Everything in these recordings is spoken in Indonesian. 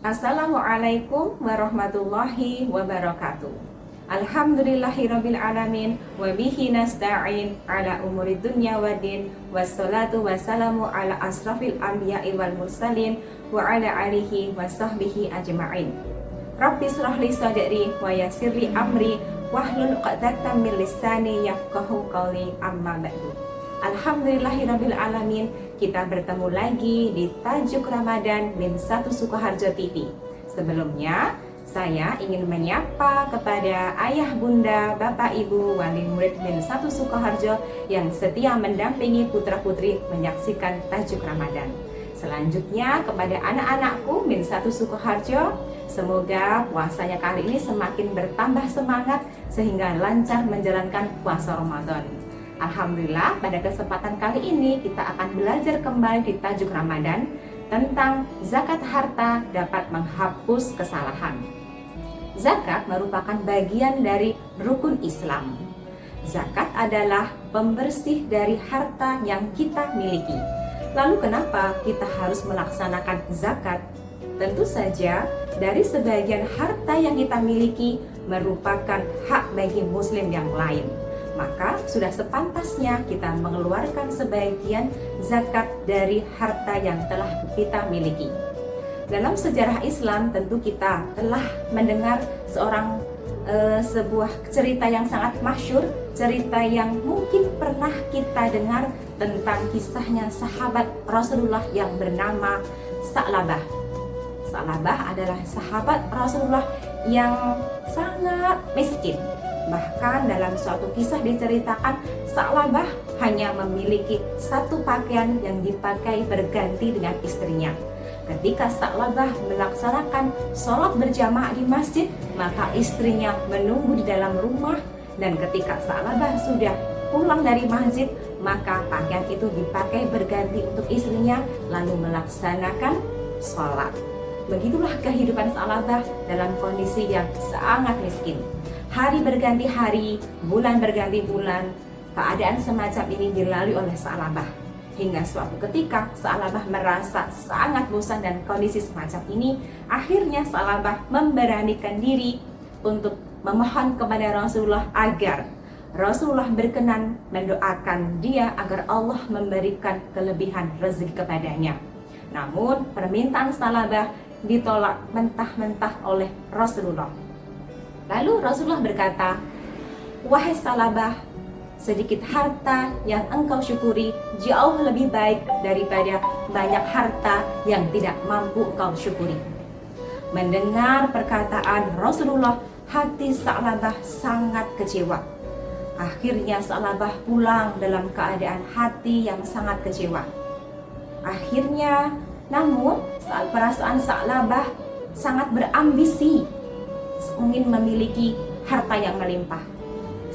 Assalamualaikum warahmatullahi wabarakatuh. Alhamdulillahirabbil alamin wa bihi nasta'in ala umuri dunya waddin wassalatu wassalamu ala asrafil anbiya'i wal mursalin wa ala alihi wa sahbihi ajma'in. Rabbi shrah li sadri wa yassir li amri wahlul 'uqdatam min lisani yafqahu qawli, amma ba'du. Alhamdulillahirabbil alamin, kita bertemu lagi di Tajuk Ramadan min 1 Sukoharjo TV. Sebelumnya, saya ingin menyapa kepada ayah, bunda, bapak, ibu, wali murid min 1 Sukoharjo yang setia mendampingi putra-putri menyaksikan Tajuk Ramadan. Selanjutnya kepada anak-anakku min 1 Sukoharjo, semoga puasanya kali ini semakin bertambah semangat sehingga lancar menjalankan puasa Ramadan. Alhamdulillah, pada kesempatan kali ini kita akan belajar kembali di Tajuk Ramadan tentang zakat harta dapat menghapus kesalahan. Zakat merupakan bagian dari rukun Islam. Zakat adalah pembersih dari harta yang kita miliki. Lalu kenapa kita harus melaksanakan zakat? Tentu saja dari sebagian harta yang kita miliki merupakan hak bagi muslim yang lain. Maka sudah sepantasnya kita mengeluarkan sebagian zakat dari harta yang telah kita miliki. Dalam sejarah Islam tentu kita telah mendengar sebuah cerita yang sangat masyhur, cerita yang mungkin pernah kita dengar tentang kisahnya sahabat Rasulullah yang bernama Sa'labah. Sa'labah adalah sahabat Rasulullah yang sangat miskin. Bahkan dalam suatu kisah diceritakan Sa'labah hanya memiliki satu pakaian yang dipakai berganti dengan istrinya. Ketika Sa'labah melaksanakan sholat berjamaah di masjid, maka istrinya menunggu di dalam rumah, dan ketika Sa'labah sudah pulang dari masjid, maka pakaian itu dipakai berganti untuk istrinya lalu melaksanakan sholat. Begitulah kehidupan Sa'labah dalam kondisi yang sangat miskin. Hari berganti hari, bulan berganti bulan, keadaan semacam ini dilalui oleh Sa'labah. Hingga suatu ketika Sa'labah merasa sangat bosan dan kondisi semacam ini, akhirnya Sa'labah memberanikan diri untuk memohon kepada Rasulullah agar Rasulullah berkenan mendoakan dia agar Allah memberikan kelebihan rezeki kepadanya. Namun permintaan Sa'labah ditolak mentah-mentah oleh Rasulullah. Lalu Rasulullah berkata, "Wahai Sa'labah, sedikit harta yang engkau syukuri jauh lebih baik daripada banyak harta yang tidak mampu engkau syukuri." Mendengar perkataan Rasulullah, hati Sa'labah sangat kecewa. Akhirnya Sa'labah pulang dalam keadaan hati yang sangat kecewa. Namun perasaan Sa'labah sangat berambisi, ingin memiliki harta yang melimpah.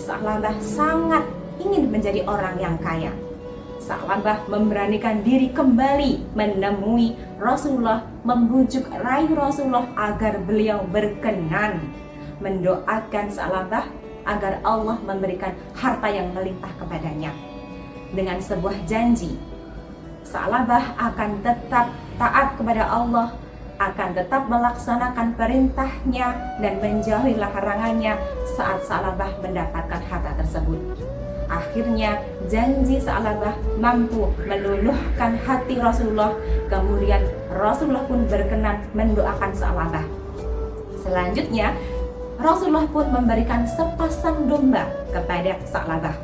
Sa'labah sangat ingin menjadi orang yang kaya. Sa'labah memberanikan diri kembali menemui Rasulullah, membujuk rayu Rasulullah agar beliau berkenan mendoakan Sa'labah agar Allah memberikan harta yang melimpah kepadanya. Dengan sebuah janji, Sa'labah akan tetap taat kepada Allah, akan tetap melaksanakan perintahnya dan menjauhi larangannya saat Sa'labah mendapatkan harta tersebut. Akhirnya janji Sa'labah mampu meluluhkan hati Rasulullah. Kemudian Rasulullah pun berkenan mendoakan Sa'labah. Selanjutnya Rasulullah pun memberikan sepasang domba kepada Sa'labah.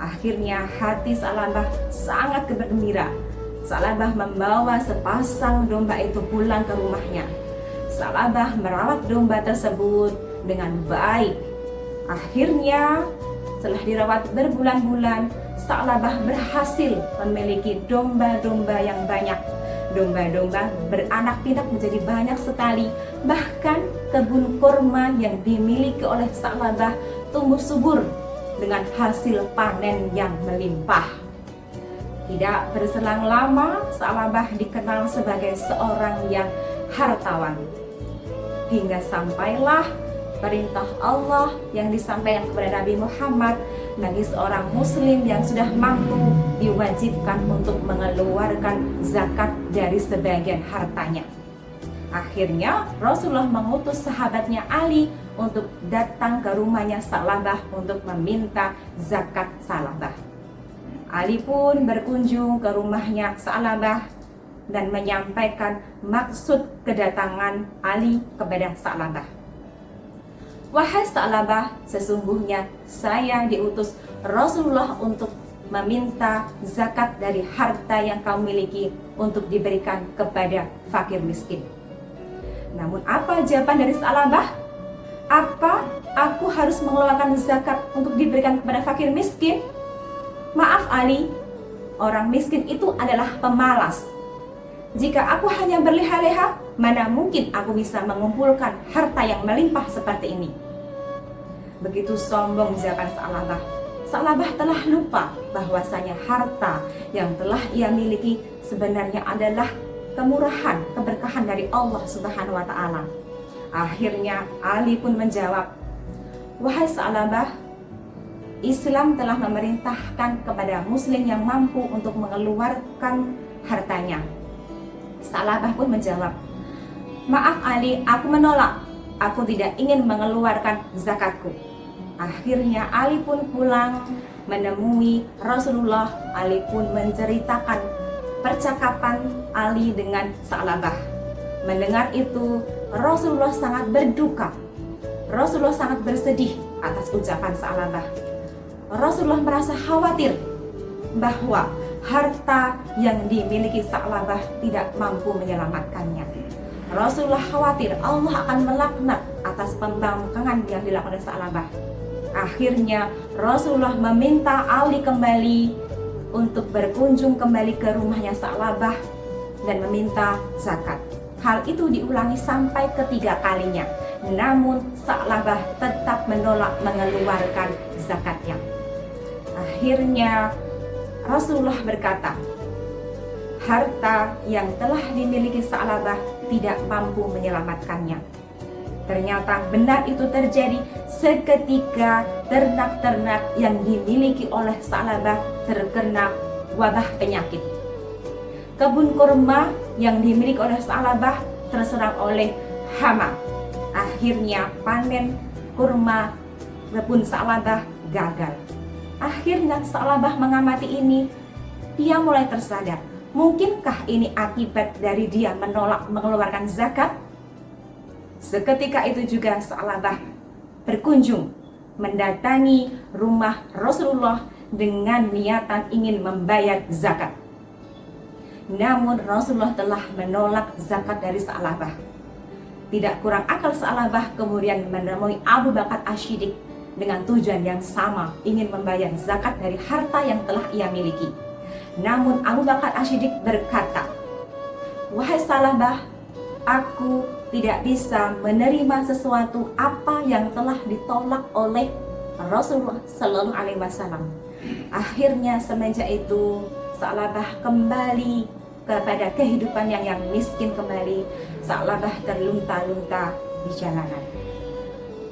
Akhirnya hati Sa'labah sangat gembira. Sa'labah membawa sepasang domba itu pulang ke rumahnya. Sa'labah merawat domba tersebut dengan baik. Akhirnya setelah dirawat berbulan-bulan, Sa'labah berhasil memiliki domba-domba yang banyak. Domba-domba beranak pinak menjadi banyak sekali. Bahkan kebun kurma yang dimiliki oleh Sa'labah tumbuh subur dengan hasil panen yang melimpah. Tidak berselang lama, Sa'labah dikenal sebagai seorang yang hartawan. Hingga sampailah perintah Allah yang disampaikan kepada Nabi Muhammad bagi seorang muslim yang sudah mampu diwajibkan untuk mengeluarkan zakat dari sebagian hartanya. Akhirnya Rasulullah mengutus sahabatnya Ali untuk datang ke rumahnya Sa'labah untuk meminta zakat Sa'labah. Ali pun berkunjung ke rumahnya Sa'labah dan menyampaikan maksud kedatangan Ali kepada Sa'labah. Wahai Sa'labah, sesungguhnya saya diutus Rasulullah untuk meminta zakat dari harta yang kau miliki untuk diberikan kepada fakir miskin. Namun apa jawaban dari Sa'labah? Apa aku harus mengeluarkan zakat untuk diberikan kepada fakir miskin? Maaf Ali, orang miskin itu adalah pemalas. Jika aku hanya berleha-leha, mana mungkin aku bisa mengumpulkan harta yang melimpah seperti ini. Begitu sombong jawaban Sa'labah. Sa'labah telah lupa bahwasanya harta yang telah ia miliki sebenarnya adalah kemurahan, keberkahan dari Allah Subhanahu wa Ta'ala. Akhirnya Ali pun menjawab, wahai Sa'labah, Islam telah memerintahkan kepada muslim yang mampu untuk mengeluarkan hartanya. Sa'labah pun menjawab, maaf Ali, aku menolak. Aku tidak ingin mengeluarkan zakatku. Akhirnya Ali pun pulang menemui Rasulullah. Ali pun menceritakan percakapan Ali dengan Sa'labah. Mendengar itu, Rasulullah sangat berduka. Rasulullah sangat bersedih atas ucapan Sa'labah. Rasulullah merasa khawatir bahwa harta yang dimiliki Sa'labah tidak mampu menyelamatkannya. Rasulullah khawatir Allah akan melaknat atas pembangkangan yang dilakukan oleh Sa'labah. Akhirnya Rasulullah meminta Ali kembali untuk berkunjung kembali ke rumahnya Sa'labah dan meminta zakat. Hal itu diulangi sampai ketiga kalinya. Namun Sa'labah tetap menolak mengeluarkan zakatnya. Akhirnya Rasulullah berkata, harta yang telah dimiliki Sa'labah tidak mampu menyelamatkannya. Ternyata benar itu terjadi seketika ternak-ternak yang dimiliki oleh Sa'labah terkena wabah penyakit. Kebun kurma yang dimiliki oleh Sa'labah terserang oleh hama. Akhirnya panen kurma kebun Sa'labah gagal. Akhirnya Sa'labah mengamati ini, dia mulai tersadar, mungkinkah ini akibat dari dia menolak mengeluarkan zakat? Seketika itu juga Sa'labah berkunjung mendatangi rumah Rasulullah dengan niatan ingin membayar zakat. Namun Rasulullah telah menolak zakat dari Sa'labah. Tidak kurang akal Sa'labah kemudian menemui Abu Bakar As-Siddiq dengan tujuan yang sama, ingin membayar zakat dari harta yang telah ia miliki. Namun Abu Bakar As-Siddiq berkata, wahai Sa'labah, aku tidak bisa menerima sesuatu apa yang telah ditolak oleh Rasulullah Sallallahu Alaihi Wasallam. Akhirnya semenjak itu Sa'labah kembali kepada kehidupan yang miskin kembali. Sa'labah terlunta-lunta di jalanan.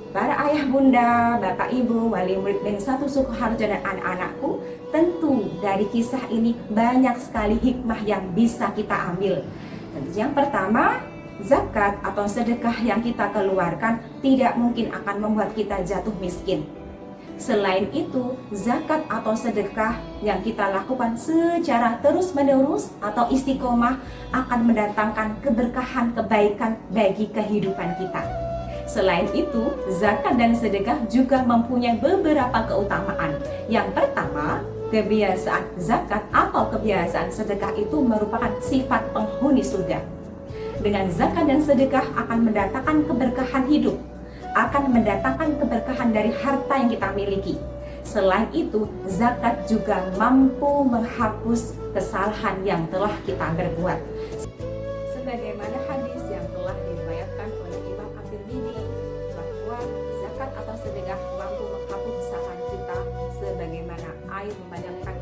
Para ayah bunda, bapak ibu, wali murid dan satu suku harja dan anak-anakku, tentu dari kisah ini banyak sekali hikmah yang bisa kita ambil. Yang pertama, zakat atau sedekah yang kita keluarkan tidak mungkin akan membuat kita jatuh miskin. Selain itu, zakat atau sedekah yang kita lakukan secara terus-menerus atau istiqomah akan mendatangkan keberkahan, kebaikan bagi kehidupan kita. Selain itu, zakat dan sedekah juga mempunyai beberapa keutamaan. Yang pertama, kebiasaan zakat atau kebiasaan sedekah itu merupakan sifat penghuni surga. Dengan zakat dan sedekah akan mendatangkan keberkahan hidup, akan mendatangkan keberkahan dari harta yang kita miliki. Selain itu, zakat juga mampu menghapus kesalahan yang telah kita berbuat. Sebagaimana hadis yang telah diriwayatkan oleh Imam At-Tirmidzi bahwa zakat atau sedekah mampu menghapus kesalahan kita sebagaimana air memadamkan